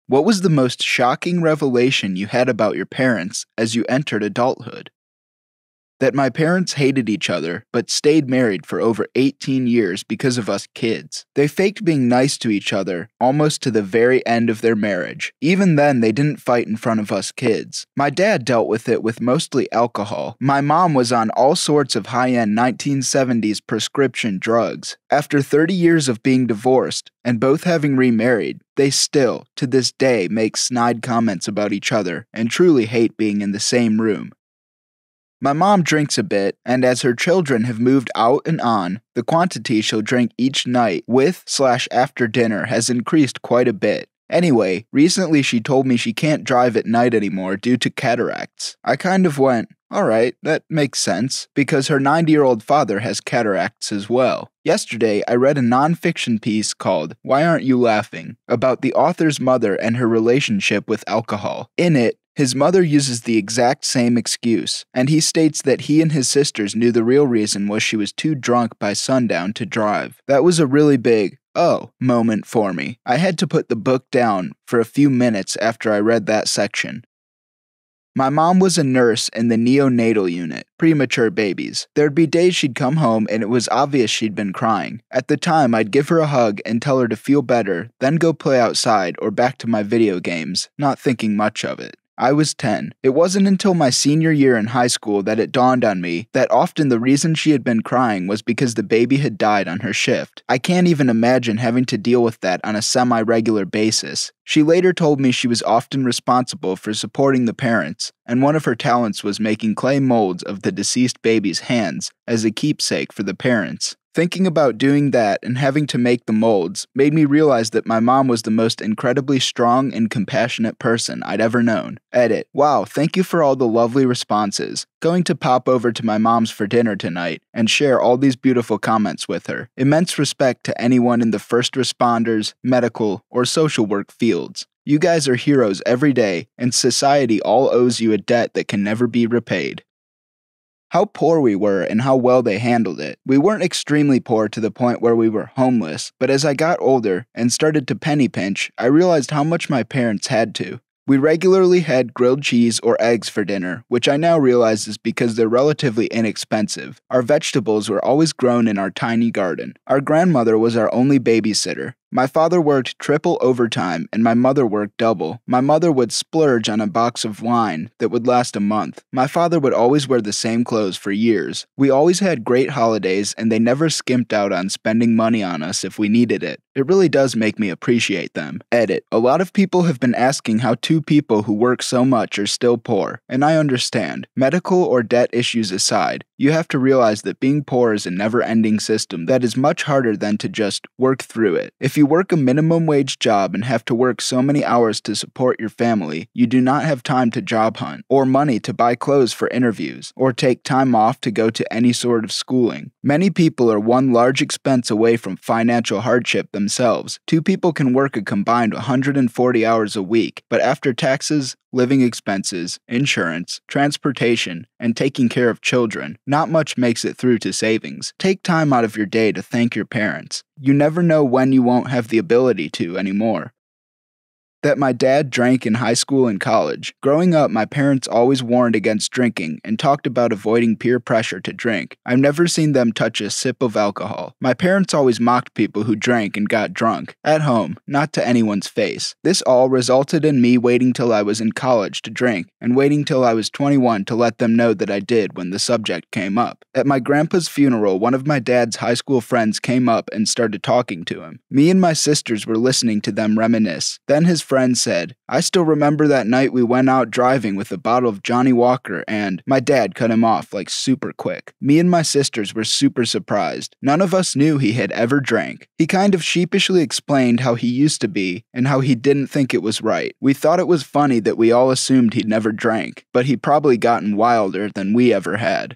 What was the most shocking revelation you had about your parents as you entered adulthood? That my parents hated each other, but stayed married for over 18 years because of us kids. They faked being nice to each other almost to the very end of their marriage. Even then, they didn't fight in front of us kids. My dad dealt with it with mostly alcohol. My mom was on all sorts of high-end 1970s prescription drugs. After 30 years of being divorced, and both having remarried, they still, to this day, make snide comments about each other and truly hate being in the same room. My mom drinks a bit, and as her children have moved out and on, the quantity she'll drink each night with/after dinner has increased quite a bit. Anyway, recently she told me she can't drive at night anymore due to cataracts. I kind of went, alright, that makes sense, because her 90-year-old father has cataracts as well. Yesterday, I read a non-fiction piece called Why Aren't You Laughing? About the author's mother and her relationship with alcohol. In it, his mother uses the exact same excuse, and he states that he and his sisters knew the real reason was she was too drunk by sundown to drive. That was a really big, oh, moment for me. I had to put the book down for a few minutes after I read that section. My mom was a nurse in the neonatal unit, premature babies. There'd be days she'd come home and it was obvious she'd been crying. At the time, I'd give her a hug and tell her to feel better, then go play outside or back to my video games, not thinking much of it. I was 10. It wasn't until my senior year in high school that it dawned on me that often the reason she had been crying was because the baby had died on her shift. I can't even imagine having to deal with that on a semi-regular basis. She later told me she was often responsible for supporting the parents, and one of her talents was making clay molds of the deceased baby's hands as a keepsake for the parents. Thinking about doing that and having to make the molds made me realize that my mom was the most incredibly strong and compassionate person I'd ever known. Edit. Wow, thank you for all the lovely responses. Going to pop over to my mom's for dinner tonight and share all these beautiful comments with her. Immense respect to anyone in the first responders, medical, or social work fields. You guys are heroes every day, and society all owes you a debt that can never be repaid. How poor we were and how well they handled it. We weren't extremely poor to the point where we were homeless, but as I got older and started to penny pinch, I realized how much my parents had to. We regularly had grilled cheese or eggs for dinner, which I now realize is because they're relatively inexpensive. Our vegetables were always grown in our tiny garden. Our grandmother was our only babysitter. My father worked triple overtime and my mother worked double. My mother would splurge on a box of wine that would last a month. My father would always wear the same clothes for years. We always had great holidays and they never skimped out on spending money on us if we needed it. It really does make me appreciate them. Edit. A lot of people have been asking how two people who work so much are still poor, and I understand. Medical or debt issues aside, you have to realize that being poor is a never-ending system that is much harder than to just work through it. If you work a minimum wage job and have to work so many hours to support your family, you do not have time to job hunt, or money to buy clothes for interviews, or take time off to go to any sort of schooling. Many people are one large expense away from financial hardship themselves. Two people can work a combined 140 hours a week, but after taxes, living expenses, insurance, transportation, and taking care of children, not much makes it through to savings. Take time out of your day to thank your parents. You never know when you won't have the ability to anymore. That my dad drank in high school and college. Growing up, my parents always warned against drinking and talked about avoiding peer pressure to drink. I've never seen them touch a sip of alcohol. My parents always mocked people who drank and got drunk. At home, not to anyone's face. This all resulted in me waiting till I was in college to drink, and waiting till I was 21 to let them know that I did when the subject came up. At my grandpa's funeral, one of my dad's high school friends came up and started talking to him. Me and my sisters were listening to them reminisce. Then his friend said, "I still remember that night we went out driving with a bottle of Johnny Walker and..." My dad cut him off like super quick. Me and my sisters were super surprised. None of us knew he had ever drank. He kind of sheepishly explained how he used to be and how he didn't think it was right. We thought it was funny that we all assumed he'd never drank, but he'd probably gotten wilder than we ever had.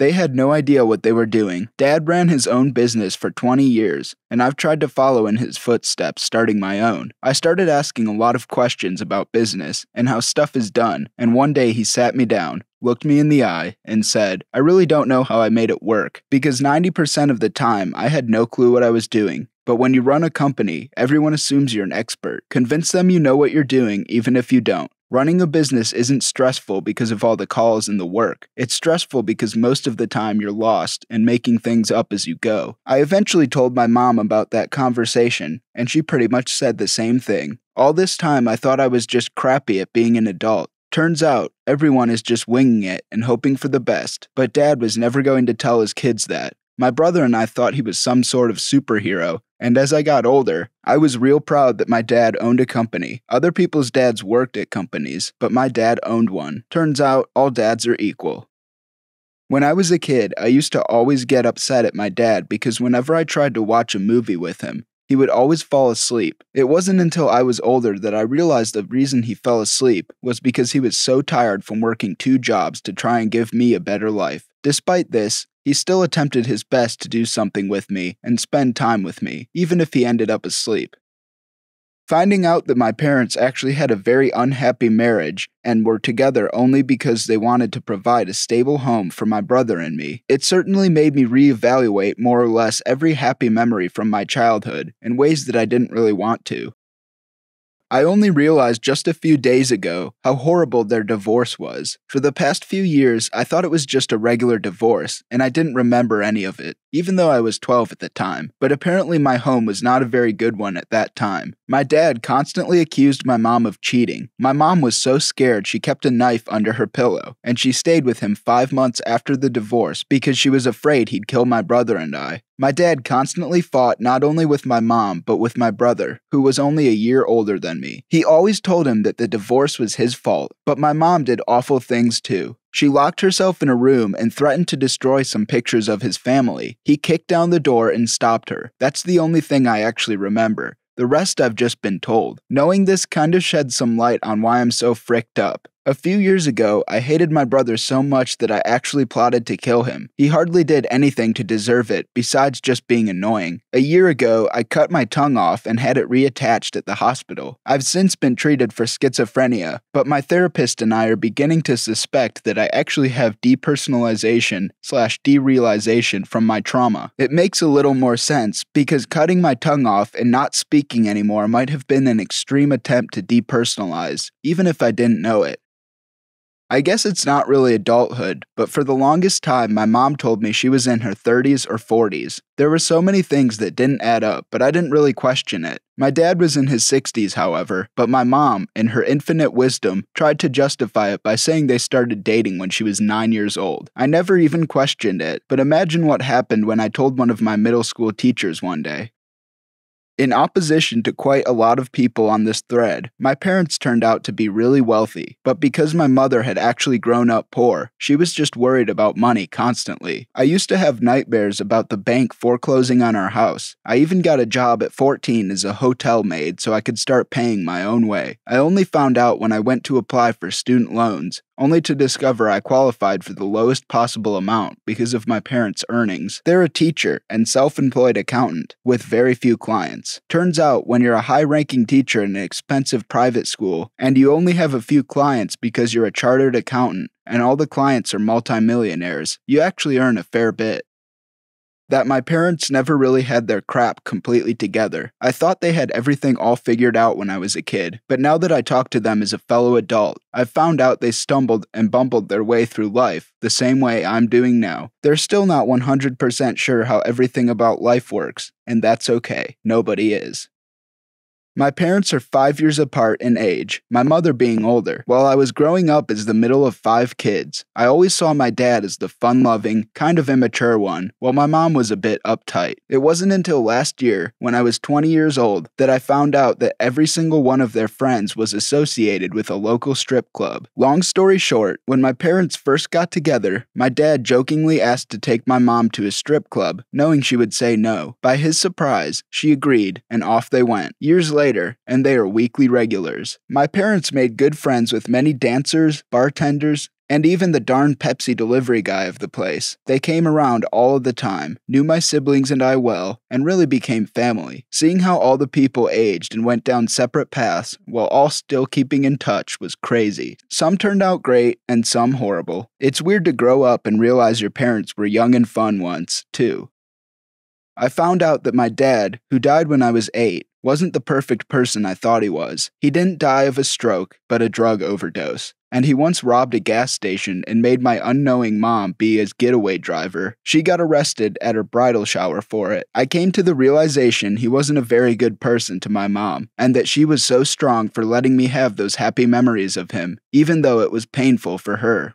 They had no idea what they were doing. Dad ran his own business for 20 years, and I've tried to follow in his footsteps starting my own. I started asking a lot of questions about business and how stuff is done, and one day he sat me down, looked me in the eye, and said, "I really don't know how I made it work, because 90% of the time I had no clue what I was doing, But when you run a company, everyone assumes you're an expert. Convince them you know what you're doing, even if you don't. Running a business isn't stressful because of all the calls and the work. It's stressful because most of the time you're lost and making things up as you go. I eventually told my mom about that conversation, and she pretty much said the same thing. All this time I thought I was just crappy at being an adult. Turns out, everyone is just winging it and hoping for the best, but Dad was never going to tell his kids that. My brother and I thought he was some sort of superhero, and as I got older, I was real proud that my dad owned a company. Other people's dads worked at companies, but my dad owned one. Turns out, all dads are equal. When I was a kid, I used to always get upset at my dad because whenever I tried to watch a movie with him, he would always fall asleep. It wasn't until I was older that I realized the reason he fell asleep was because he was so tired from working 2 jobs to try and give me a better life. Despite this, he still attempted his best to do something with me and spend time with me, even if he ended up asleep. Finding out that my parents actually had a very unhappy marriage and were together only because they wanted to provide a stable home for my brother and me, it certainly made me reevaluate more or less every happy memory from my childhood in ways that I didn't really want to. I only realized just a few days ago how horrible their divorce was. For the past few years, I thought it was just a regular divorce, and I didn't remember any of it, even though I was 12 at the time. But apparently my home was not a very good one at that time. My dad constantly accused my mom of cheating. My mom was so scared she kept a knife under her pillow, and she stayed with him 5 months after the divorce because she was afraid he'd kill my brother and I. My dad constantly fought not only with my mom, but with my brother, who was only a year older than me. He always told him that the divorce was his fault, but my mom did awful things too. She locked herself in a room and threatened to destroy some pictures of his family. He kicked down the door and stopped her. That's the only thing I actually remember. The rest I've just been told. Knowing this kind of sheds some light on why I'm so fricked up. A few years ago, I hated my brother so much that I actually plotted to kill him. He hardly did anything to deserve it, besides just being annoying. A year ago, I cut my tongue off and had it reattached at the hospital. I've since been treated for schizophrenia, but my therapist and I are beginning to suspect that I actually have depersonalization/derealization from my trauma. It makes a little more sense, because cutting my tongue off and not speaking anymore might have been an extreme attempt to depersonalize, even if I didn't know it. I guess it's not really adulthood, but for the longest time my mom told me she was in her 30s or 40s. There were so many things that didn't add up, but I didn't really question it. My dad was in his 60s, however, but my mom, in her infinite wisdom, tried to justify it by saying they started dating when she was 9 years old. I never even questioned it, but imagine what happened when I told one of my middle school teachers one day. In opposition to quite a lot of people on this thread, my parents turned out to be really wealthy, but because my mother had actually grown up poor, she was just worried about money constantly. I used to have nightmares about the bank foreclosing on our house. I even got a job at 14 as a hotel maid so I could start paying my own way. I only found out when I went to apply for student loans, only to discover I qualified for the lowest possible amount because of my parents' earnings. They're a teacher and self-employed accountant with very few clients. Turns out when you're a high-ranking teacher in an expensive private school and you only have a few clients because you're a chartered accountant and all the clients are multimillionaires, you actually earn a fair bit. That my parents never really had their crap completely together. I thought they had everything all figured out when I was a kid, but now that I talk to them as a fellow adult, I've found out they stumbled and bumbled their way through life the same way I'm doing now. They're still not 100% sure how everything about life works, and that's okay. Nobody is. My parents are 5 years apart in age, my mother being older. While I was growing up as the middle of 5 kids, I always saw my dad as the fun-loving, kind of immature one, while my mom was a bit uptight. It wasn't until last year, when I was 20 years old, that I found out that every single one of their friends was associated with a local strip club. Long story short, when my parents first got together, my dad jokingly asked to take my mom to a strip club, knowing she would say no. By his surprise, she agreed, and off they went. Years later, and they are weekly regulars. My parents made good friends with many dancers, bartenders, and even the darn Pepsi delivery guy of the place. They came around all of the time, knew my siblings and I well, and really became family. Seeing how all the people aged and went down separate paths while all still keeping in touch was crazy. Some turned out great and some horrible. It's weird to grow up and realize your parents were young and fun once, too. I found out that my dad, who died when I was 8, wasn't the perfect person I thought he was. He didn't die of a stroke, but a drug overdose. And he once robbed a gas station and made my unknowing mom be his getaway driver. She got arrested at her bridal shower for it. I came to the realization he wasn't a very good person to my mom, and that she was so strong for letting me have those happy memories of him, even though it was painful for her.